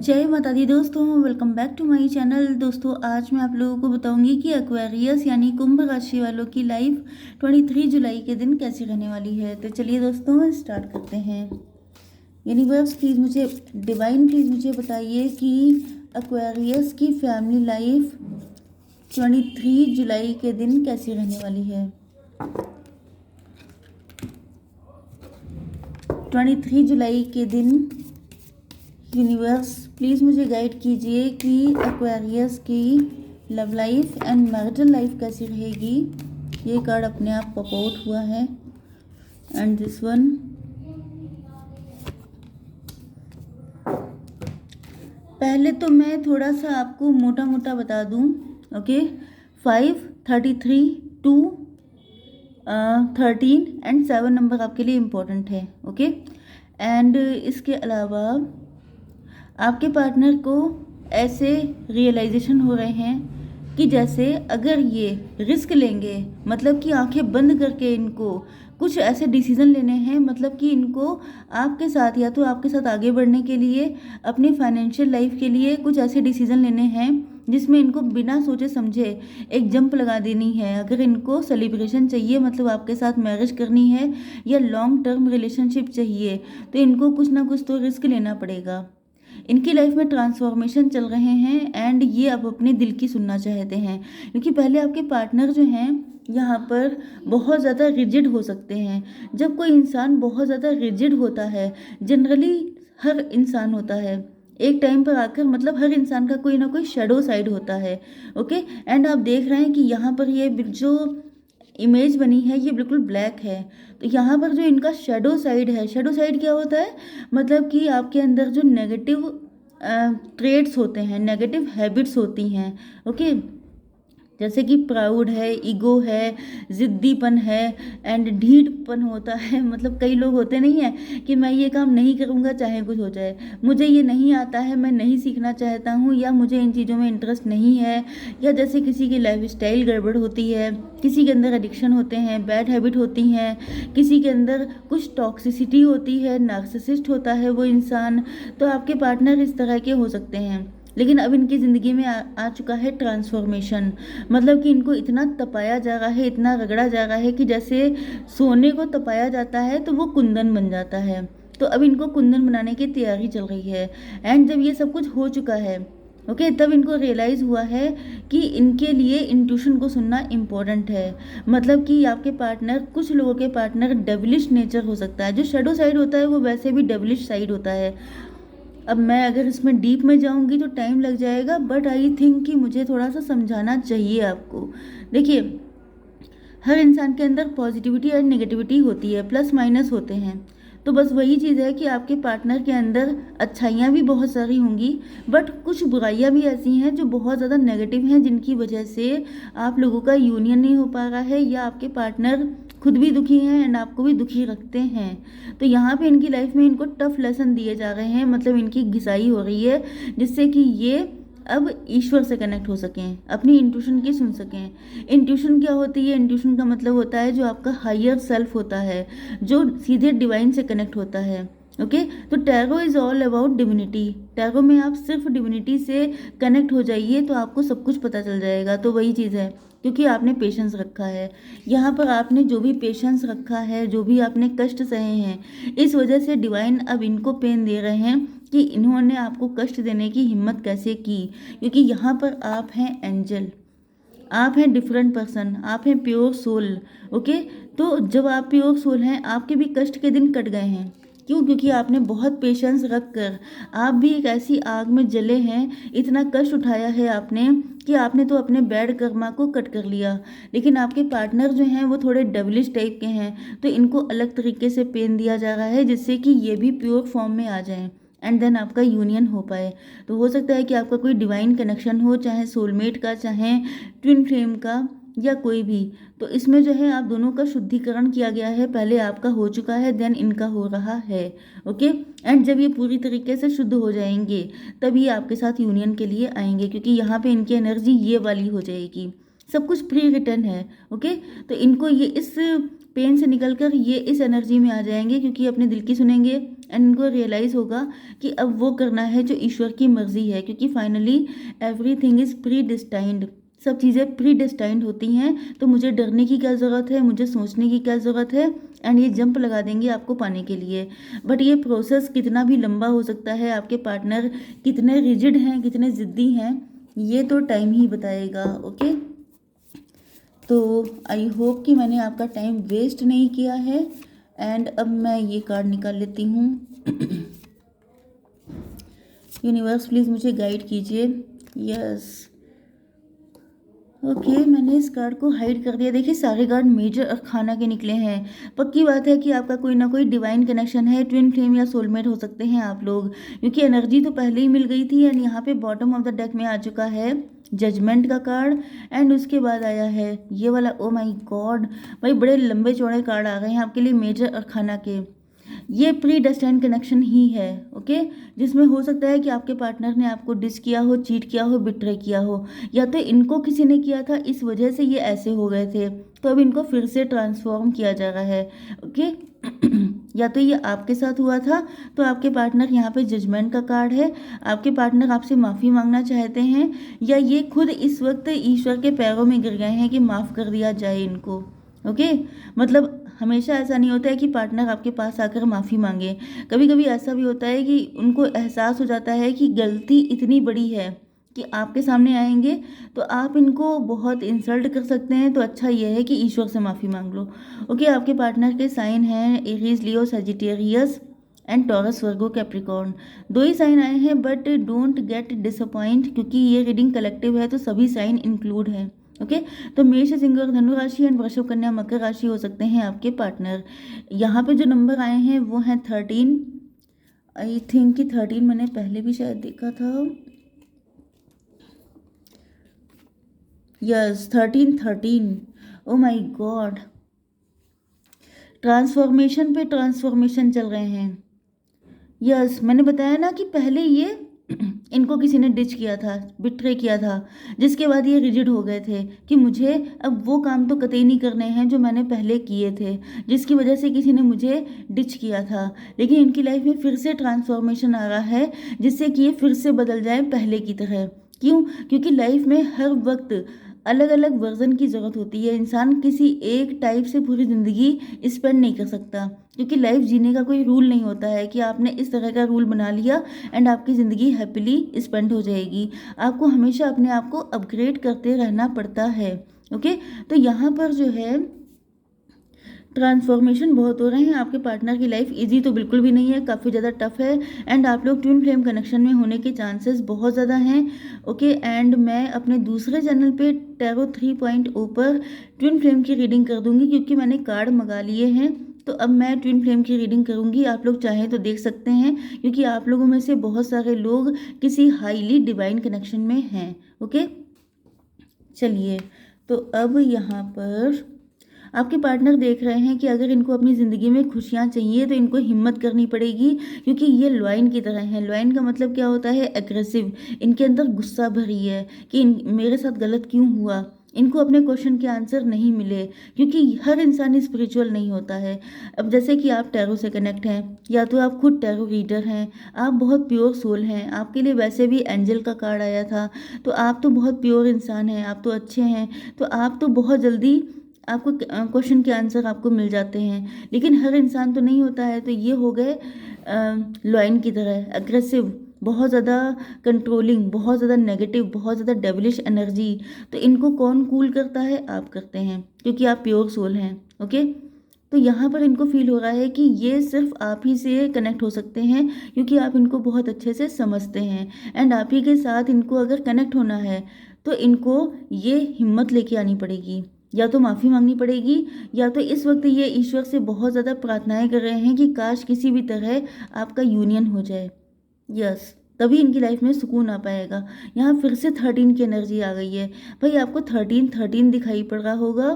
जय माता दी दोस्तों, welcome back to my channel. दोस्तों आज मैं आप लोगों को बताऊंगी कि एक्वेरियस यानी कुंभ राशि वालों की लाइफ 23 जुलाई के दिन कैसी रहने वाली है। तो चलिए दोस्तों स्टार्ट करते हैं। यूनिवर्स प्लीज़ मुझे, डिवाइन प्लीज़ मुझे बताइए कि एक्वेरियस की फैमिली लाइफ 23 जुलाई के दिन कैसी रहने वाली है। 23 जुलाई के दिन यूनिवर्स प्लीज़ मुझे गाइड कीजिए कि एक्वेरियस की love life and marital life कैसी रहेगी। ये कार्ड अपने आप पॉप आउट हुआ है एंड दिस वन। पहले तो मैं थोड़ा सा आपको मोटा मोटा बता दूं। ओके, 5, 33, 2, 13 एंड 7 नंबर आपके लिए इम्पोर्टेंट है। ओके, एंड इसके अलावा आपके पार्टनर को ऐसे रियलाइजेशन हो रहे हैं कि जैसे अगर ये रिस्क लेंगे, मतलब कि आंखें बंद करके इनको कुछ ऐसे डिसीजन लेने हैं, मतलब कि इनको आपके साथ या तो आपके साथ आगे बढ़ने के लिए, अपनी फाइनेंशियल लाइफ के लिए कुछ ऐसे डिसीजन लेने हैं जिसमें इनको बिना सोचे समझे एक जंप लगा देनी है। अगर इनको सेलिब्रेशन चाहिए, मतलब आपके साथ मैरिज करनी है या लॉन्ग टर्म रिलेशनशिप चाहिए, तो इनको कुछ ना कुछ तो रिस्क लेना पड़ेगा। इनकी लाइफ में ट्रांसफॉर्मेशन चल रहे हैं एंड ये अब अपने दिल की सुनना चाहते हैं, क्योंकि पहले आपके पार्टनर जो हैं यहाँ पर बहुत ज़्यादा रिजिड हो सकते हैं। जब कोई इंसान बहुत ज़्यादा रिजिड होता है, जनरली हर इंसान होता है, एक टाइम पर आकर मतलब हर इंसान का कोई ना कोई शेडो साइड होता है। ओके, एंड आप देख रहे हैं कि यहाँ पर ये जो इमेज बनी है ये बिल्कुल ब्लैक है। तो यहाँ पर जो इनका शेडो साइड है, शेडो साइड क्या होता है, मतलब कि आपके अंदर जो नेगेटिव ट्रेड्स होते हैं, नेगेटिव हैबिट्स होती हैं। ओके, जैसे कि प्राउड है, ईगो है, ज़िद्दीपन है एंड ढीठपन होता है। मतलब कई लोग होते नहीं हैं कि मैं ये काम नहीं करूँगा चाहे कुछ हो जाए, मुझे ये नहीं आता है, मैं नहीं सीखना चाहता हूँ, या मुझे इन चीज़ों में इंटरेस्ट नहीं है। या जैसे किसी की लाइफ स्टाइल गड़बड़ होती है, किसी के अंदर एडिक्शन होते हैं, बैड हैबिट होती हैं, किसी के अंदर कुछ टॉक्सिसिटी होती है, नार्सिसिस्ट होता है वो इंसान। तो आपके पार्टनर इस तरह के हो सकते हैं। लेकिन अब इनकी ज़िंदगी में आ चुका है ट्रांसफॉर्मेशन, मतलब कि इनको इतना तपाया जा रहा है, इतना रगड़ा जा रहा है कि जैसे सोने को तपाया जाता है तो वो कुंदन बन जाता है। तो अब इनको कुंदन बनाने की तैयारी चल रही है। एंड जब ये सब कुछ हो चुका है, ओके, तब इनको रियलाइज़ हुआ है कि इनके लिए इंट्यूशन को सुनना इम्पोर्टेंट है। मतलब कि आपके पार्टनर, कुछ लोगों के पार्टनर डेविलिश नेचर हो सकता है। जो शेडो साइड होता है वो वैसे भी डेविलिश साइड होता है। अब मैं अगर इसमें डीप में जाऊंगी तो टाइम लग जाएगा, बट आई थिंक कि मुझे थोड़ा सा समझाना चाहिए आपको। देखिए, हर इंसान के अंदर पॉजिटिविटी और नेगेटिविटी होती है, प्लस माइनस होते हैं। तो बस वही चीज़ है कि आपके पार्टनर के अंदर अच्छाइयाँ भी बहुत सारी होंगी, बट कुछ बुराइयाँ भी ऐसी हैं जो बहुत ज़्यादा नेगेटिव हैं, जिनकी वजह से आप लोगों का यूनियन नहीं हो पा रहा है, या आपके पार्टनर खुद भी दुखी हैं एंड आपको भी दुखी रखते हैं। तो यहाँ पे इनकी लाइफ में इनको टफ लेसन दिए जा रहे हैं, मतलब इनकी घिसाई हो रही है, जिससे कि ये अब ईश्वर से कनेक्ट हो सकें, अपनी इंट्यूशन की सुन सकें। इंट्यूशन क्या होती है? इंट्यूशन का मतलब होता है जो आपका हायर सेल्फ होता है, जो सीधे डिवाइन से कनेक्ट होता है। ओके, तो tarot is all about divinity. Tarot में आप सिर्फ डिविनिटी से कनेक्ट हो जाइए तो आपको सब कुछ पता चल जाएगा। तो वही चीज़ है, क्योंकि आपने पेशेंस रखा है यहाँ पर, आपने जो भी पेशेंस रखा है, जो भी आपने कष्ट सहे हैं, इस वजह से डिवाइन अब इनको पेन दे रहे हैं कि इन्होंने आपको कष्ट देने की हिम्मत कैसे की। क्योंकि यहाँ पर आप हैं एंजल, आप हैं डिफरेंट पर्सन, आप हैं प्योर सोल। ओके, तो जब आप प्योर सोल हैं, आपके भी कष्ट के दिन कट गए हैं। क्यों? क्योंकि आपने बहुत पेशेंस रख कर, आप भी एक ऐसी आग में जले हैं, इतना कष्ट उठाया है आपने कि आपने तो अपने बैड कर्मा को कट कर लिया। लेकिन आपके पार्टनर जो हैं वो थोड़े डेविलिश टाइप के हैं, तो इनको अलग तरीके से पेन दिया जा रहा है, जिससे कि ये भी प्योर फॉर्म में आ जाएं एंड देन आपका यूनियन हो पाए। तो हो सकता है कि आपका कोई डिवाइन कनेक्शन हो, चाहे सोलमेट का, चाहे ट्विन फ्लेम का, या कोई भी। तो इसमें जो है आप दोनों का शुद्धिकरण किया गया है, पहले आपका हो चुका है, देन इनका हो रहा है। ओके, एंड जब ये पूरी तरीके से शुद्ध हो जाएंगे तभी आपके साथ यूनियन के लिए आएंगे, क्योंकि यहाँ पे इनकी एनर्जी ये वाली हो जाएगी। सब कुछ प्री रिटर्न है। ओके, तो इनको ये इस पेन से निकलकर ये इस एनर्जी में आ जाएंगे, क्योंकि अपने दिल की सुनेंगे एंड इनको रियलाइज़ होगा कि अब वो करना है जो ईश्वर की मर्जी है, क्योंकि finally everything is pre destined. सब चीज़ें प्री डिस्टाइंड होती हैं, तो मुझे डरने की क्या ज़रूरत है, मुझे सोचने की क्या ज़रूरत है। एंड ये जंप लगा देंगे आपको पाने के लिए। बट ये प्रोसेस कितना भी लंबा हो सकता है, आपके पार्टनर कितने रिजिड हैं, कितने ज़िद्दी हैं, ये तो टाइम ही बताएगा। ओके, तो आई होप कि मैंने आपका टाइम वेस्ट नहीं किया है। एंड अब मैं ये कार्ड निकाल लेती हूँ। यूनिवर्स प्लीज़ मुझे गाइड कीजिए। यस, ओके, मैंने इस कार्ड को हाइड कर दिया। देखिए सारे कार्ड मेजर अखाना के निकले हैं। पक्की बात है कि आपका कोई ना कोई डिवाइन कनेक्शन है, ट्विन फ्लेम या सोलमेट हो सकते हैं आप लोग, क्योंकि एनर्जी तो पहले ही मिल गई थी। एंड यहाँ पे बॉटम ऑफ द डेक में आ चुका है जजमेंट का कार्ड, एंड उसके बाद आया है ये वाला। ओ माय गॉड भाई, बड़े लंबे चौड़े कार्ड आ गए हैं आपके लिए मेजर अखाना के। ये प्री डेस्टाइन्ड कनेक्शन ही है। ओके, जिसमें हो सकता है कि आपके पार्टनर ने आपको डिस किया हो, चीट किया हो, बिट्रे किया हो, या तो इनको किसी ने किया था, इस वजह से ये ऐसे हो गए थे, तो अब इनको फिर से ट्रांसफॉर्म किया जा रहा है। ओके या तो ये आपके साथ हुआ था, तो आपके पार्टनर, यहाँ पे जजमेंट का कार्ड है, आपके पार्टनर आपसे माफ़ी मांगना चाहते हैं, या ये खुद इस वक्त ईश्वर के पैरों में गिर गए हैं कि माफ़ कर दिया जाए इनको। ओके, मतलब हमेशा ऐसा नहीं होता है कि पार्टनर आपके पास आकर माफ़ी मांगे। कभी कभी ऐसा भी होता है कि उनको एहसास हो जाता है कि गलती इतनी बड़ी है कि आपके सामने आएंगे तो आप इनको बहुत इंसल्ट कर सकते हैं, तो अच्छा यह है कि ईश्वर से माफ़ी मांग लो। ओके, आपके पार्टनर के साइन हैं Aries, Leo, Sagittarius and Taurus, Virgo, Capricorn. 2 ही साइन आए हैं, बट डोंट गेट डिसअपॉइंट, क्योंकि ये रीडिंग कलेक्टिव है तो सभी साइन इंक्लूड हैं। ओके, तो मेष, सिंह और धनु राशि एंड वृषभ, कन्या, मकर राशि हो सकते हैं आपके पार्टनर। यहाँ पे जो नंबर आए हैं वो हैं 13। आई थिंक कि 13 मैंने पहले भी शायद देखा था। Yes, 13। Oh my God, transformation पे ट्रांसफॉर्मेशन चल रहे हैं। यस, मैंने बताया ना कि पहले ये इनको किसी ने डिच किया था, बिट्रे किया था, जिसके बाद ये रिजिड हो गए थे कि मुझे अब वो काम तो कतई नहीं करने हैं जो मैंने पहले किए थे, जिसकी वजह से किसी ने मुझे डिच किया था। लेकिन इनकी लाइफ में फिर से ट्रांसफॉर्मेशन आ रहा है, जिससे कि ये फिर से बदल जाए पहले की तरह। क्यों? क्योंकि लाइफ में हर वक्त अलग अलग वर्जन की ज़रूरत होती है। इंसान किसी एक टाइप से पूरी ज़िंदगी स्पेंड नहीं कर सकता, क्योंकि लाइफ जीने का कोई रूल नहीं होता है कि आपने इस तरह का रूल बना लिया एंड आपकी ज़िंदगी हैप्पीली स्पेंड हो जाएगी। आपको हमेशा अपने आप को अपग्रेड करते रहना पड़ता है। ओके, तो यहाँ पर जो है ट्रांसफॉर्मेशन बहुत हो रहे हैं। आपके पार्टनर की लाइफ इजी तो बिल्कुल भी नहीं है, काफ़ी ज़्यादा टफ है। एंड आप लोग ट्विन फ्लेम कनेक्शन में होने के चांसेस बहुत ज़्यादा हैं। ओके, एंड मैं अपने दूसरे चैनल पे टैरो 3.0 पर ट्विन फ्लेम की रीडिंग कर दूंगी, क्योंकि मैंने कार्ड मंगा लिए हैं। तो अब मैं ट्विन फ्लेम की रीडिंग करूंगी, आप लोग चाहें तो देख सकते हैं, क्योंकि आप लोगों में से बहुत सारे लोग किसी हाईली डिवाइन कनेक्शन में हैं। ओके, चलिए, तो अब यहाँ पर आपके पार्टनर देख रहे हैं कि अगर इनको अपनी ज़िंदगी में खुशियाँ चाहिए तो इनको हिम्मत करनी पड़ेगी, क्योंकि ये लॉयन की तरह हैं। लॉयन का मतलब क्या होता है? एग्रेसिव। इनके अंदर गुस्सा भरी है कि मेरे साथ गलत क्यों हुआ। इनको अपने क्वेश्चन के आंसर नहीं मिले, क्योंकि हर इंसान स्पिरिचुअल नहीं होता है। अब जैसे कि आप टैरो से कनेक्ट हैं, या तो आप खुद टैरो रीडर हैं, आप बहुत प्योर सोल हैं, आपके लिए वैसे भी एंजल का कार्ड आया था, तो आप तो बहुत प्योर इंसान हैं, आप तो अच्छे हैं, तो आप तो बहुत जल्दी आपको क्वेश्चन के आंसर आपको मिल जाते हैं। लेकिन हर इंसान तो नहीं होता है, तो ये हो गए लॉयन की तरह एग्रेसिव, बहुत ज़्यादा कंट्रोलिंग, बहुत ज़्यादा नेगेटिव, बहुत ज़्यादा डेविलिश एनर्जी। तो इनको कौन कूल करता है? आप करते हैं, क्योंकि आप प्योर सोल हैं। ओके, तो यहाँ पर इनको फील हो रहा है कि ये सिर्फ आप ही से कनेक्ट हो सकते हैं, क्योंकि आप इनको बहुत अच्छे से समझते हैं। एंड आप ही के साथ इनको अगर कनेक्ट होना है तो इनको ये हिम्मत लेके आनी पड़ेगी, या तो माफ़ी मांगनी पड़ेगी, या तो इस वक्त ये ईश्वर से बहुत ज़्यादा प्रार्थनाएं कर रहे हैं कि काश किसी भी तरह आपका यूनियन हो जाए। यस, तभी इनकी लाइफ में सुकून आ पाएगा। यहाँ फिर से 13 की एनर्जी आ गई है। भाई आपको 13 दिखाई पड़ रहा होगा।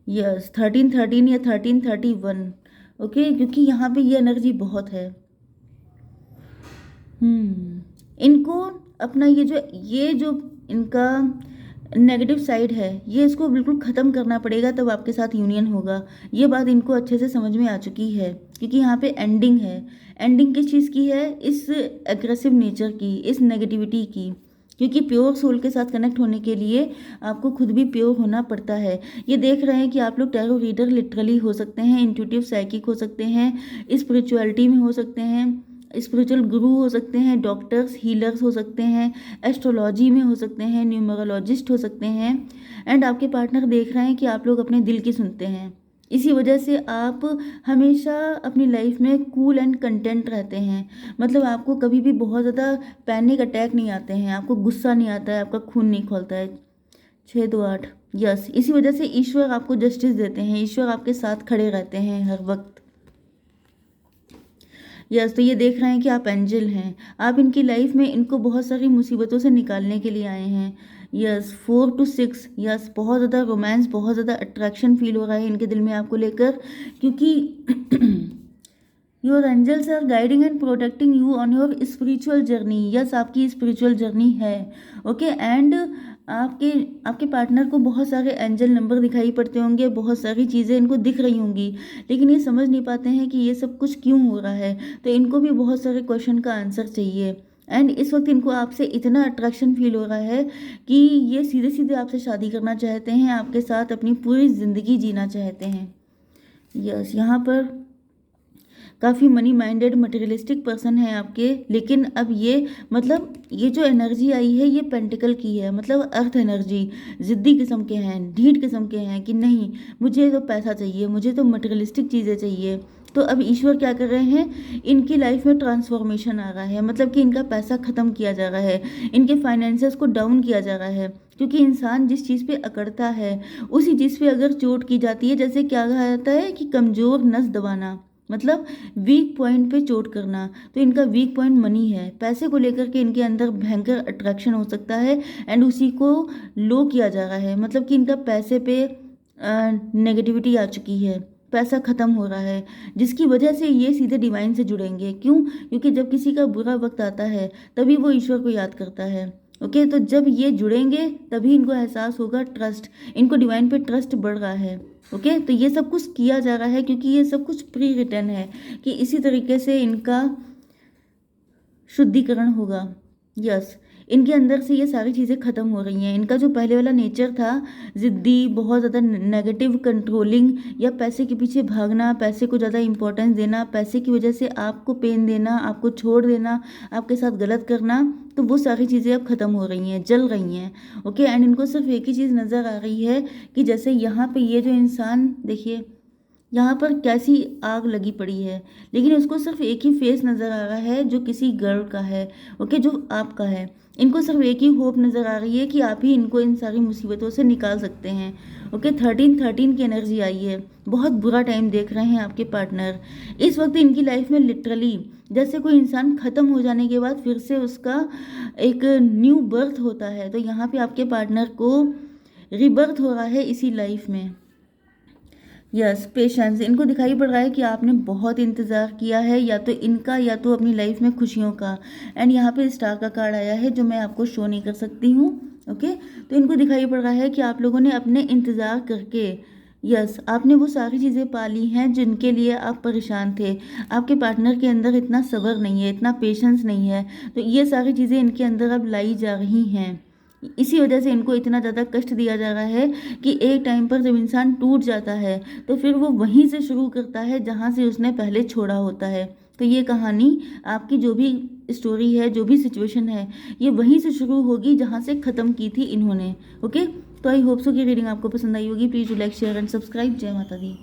यस, 13 या 1331। ओके, क्योंकि यहाँ पे ये एनर्जी बहुत है। इनको अपना ये जो इनका नेगेटिव साइड है, ये इसको बिल्कुल ख़त्म करना पड़ेगा, तब आपके साथ यूनियन होगा। ये बात इनको अच्छे से समझ में आ चुकी है, क्योंकि यहाँ पे एंडिंग है। एंडिंग किस चीज़ की है? इस एग्रेसिव नेचर की, इस नेगेटिविटी की। क्योंकि प्योर सोल के साथ कनेक्ट होने के लिए आपको खुद भी प्योर होना पड़ता है। ये देख रहे हैं कि आप लोग टैरो रीडर लिटरली हो सकते हैं, इंट्यूटिव साइकिक हो सकते हैं, स्पिरिचुअलिटी में हो सकते हैं, स्पिरिचुअल गुरु हो सकते हैं, डॉक्टर्स हीलर्स हो सकते हैं, एस्ट्रोलॉजी में हो सकते हैं, न्यूमरोलॉजिस्ट हो सकते हैं। एंड आपके पार्टनर देख रहे हैं कि आप लोग अपने दिल की सुनते हैं। इसी वजह से आप हमेशा अपनी लाइफ में कूल एंड कंटेंट रहते हैं। मतलब आपको कभी भी बहुत ज़्यादा पैनिक अटैक नहीं आते हैं, आपको गुस्सा नहीं आता है, आपका खून नहीं खौलता है। 6 2 8 यस। इसी वजह से ईश्वर आपको जस्टिस देते हैं, ईश्वर आपके साथ खड़े रहते हैं हर वक्त। यस, तो ये देख रहे हैं कि आप एंजल हैं। आप इनकी लाइफ में इनको बहुत सारी मुसीबतों से निकालने के लिए आए हैं। यस, 4 to 6 यस, बहुत ज़्यादा रोमांस, बहुत ज़्यादा अट्रैक्शन फील हो रहा है इनके दिल में आपको लेकर, क्योंकि your angels are guiding and protecting you on your spiritual journey. Yes, आपकी स्पिरिचुअल जर्नी है। ओके, एंड आपके आपके पार्टनर को बहुत सारे एंजल नंबर दिखाई पड़ते होंगे, बहुत सारी चीज़ें इनको दिख रही होंगी, लेकिन ये समझ नहीं पाते हैं कि ये सब कुछ क्यों हो रहा है। तो इनको भी बहुत सारे क्वेश्चन का आंसर चाहिए। एंड इस वक्त इनको आपसे इतना अट्रैक्शन फील हो रहा है कि ये सीधे सीधे आपसे शादी करना चाहते हैं, आपके साथ अपनी पूरी ज़िंदगी जीना चाहते हैं। यस, यहाँ पर काफ़ी मनी माइंडेड मटेरियलिस्टिक पर्सन है आपके, लेकिन अब ये मतलब ये जो एनर्जी आई है ये पेंटिकल की है, मतलब अर्थ एनर्जी। ज़िद्दी किस्म के हैं, ढीठ किस्म के हैं कि नहीं मुझे तो पैसा चाहिए, मुझे तो मटेरियलिस्टिक चीज़ें चाहिए। तो अब ईश्वर क्या कर रहे हैं, इनकी लाइफ में ट्रांसफॉर्मेशन आ रहा है, मतलब कि इनका पैसा ख़त्म किया जा रहा है, इनके फाइनेंसेस को डाउन किया जा रहा है। क्योंकि इंसान जिस चीज़ पे अकड़ता है उसी चीज़ पे अगर चोट की जाती है, जैसे क्या कहा जाता है कि कमज़ोर नस दबाना, मतलब वीक पॉइंट पे चोट करना। तो इनका वीक पॉइंट मनी है, पैसे को लेकर के इनके अंदर भयंकर अट्रैक्शन हो सकता है, एंड उसी को लो किया जा रहा है। मतलब कि इनका पैसे पे नेगेटिविटी आ चुकी है, पैसा ख़त्म हो रहा है, जिसकी वजह से ये सीधे डिवाइन से जुड़ेंगे। क्यों? क्योंकि जब किसी का बुरा वक्त आता है तभी वो ईश्वर को याद करता है। ओके, तो जब ये जुड़ेंगे तभी इनको एहसास होगा ट्रस्ट, इनको डिवाइन पे ट्रस्ट बढ़ रहा है। ओके, तो ये सब कुछ किया जा रहा है क्योंकि ये सब कुछ प्री रिटर्न है कि इसी तरीके से इनका शुद्धिकरण होगा। यस, इनके अंदर से ये सारी चीज़ें ख़त्म हो रही हैं। इनका जो पहले वाला नेचर था, ज़िद्दी, बहुत ज़्यादा नेगेटिव, कंट्रोलिंग, या पैसे के पीछे भागना, पैसे को ज़्यादा इंपॉर्टेंस देना, पैसे की वजह से आपको पेन देना, आपको छोड़ देना, आपके साथ गलत करना, तो वो सारी चीज़ें अब ख़त्म हो रही हैं, जल रही हैं। ओके, एंड इनको सिर्फ एक ही चीज़ नज़र आ रही है कि जैसे यहाँ पे ये जो इंसान देखिए यहाँ पर कैसी आग लगी पड़ी है, लेकिन उसको सिर्फ एक ही फेस नज़र आ रहा है जो किसी गर्ल का है। ओके, जो आपका है। इनको सिर्फ एक ही होप नज़र आ रही है कि आप ही इनको इन सारी मुसीबतों से निकाल सकते हैं। ओके, 13 की एनर्जी आई है, बहुत बुरा टाइम देख रहे हैं आपके पार्टनर इस वक्त इनकी लाइफ में। लिटरली जैसे कोई इंसान ख़त्म हो जाने के बाद फिर से उसका एक न्यू बर्थ होता है, तो यहाँ पे आपके पार्टनर को रिबर्थ हो रहा है इसी लाइफ में। यस, पेशेंस इनको दिखाई पड़ रहा है कि आपने बहुत इंतज़ार किया है, या तो इनका या तो अपनी लाइफ में खुशियों का। एंड यहाँ पे स्टार का कार्ड आया है जो मैं आपको शो नहीं कर सकती हूँ। ओके, तो इनको दिखाई पड़ रहा है कि आप लोगों ने अपने इंतज़ार करके, यस, आपने वो सारी चीज़ें पाली हैं जिनके लिए आप परेशान थे। आपके पार्टनर के अंदर इतना सब्र नहीं है, इतना पेशेंस नहीं है, तो ये सारी चीज़ें इनके अंदर अब लाई जा रही हैं। इसी वजह से इनको इतना ज़्यादा कष्ट दिया जा रहा है कि एक टाइम पर जब इंसान टूट जाता है तो फिर वो वहीं से शुरू करता है जहाँ से उसने पहले छोड़ा होता है। तो ये कहानी, आपकी जो भी स्टोरी है, जो भी सिचुएशन है, ये वहीं से शुरू होगी जहाँ से ख़त्म की थी इन्होंने। ओके, तो आई होप सो कि रीडिंग आपको पसंद आई होगी। Please do like, share and subscribe. जय माता दी।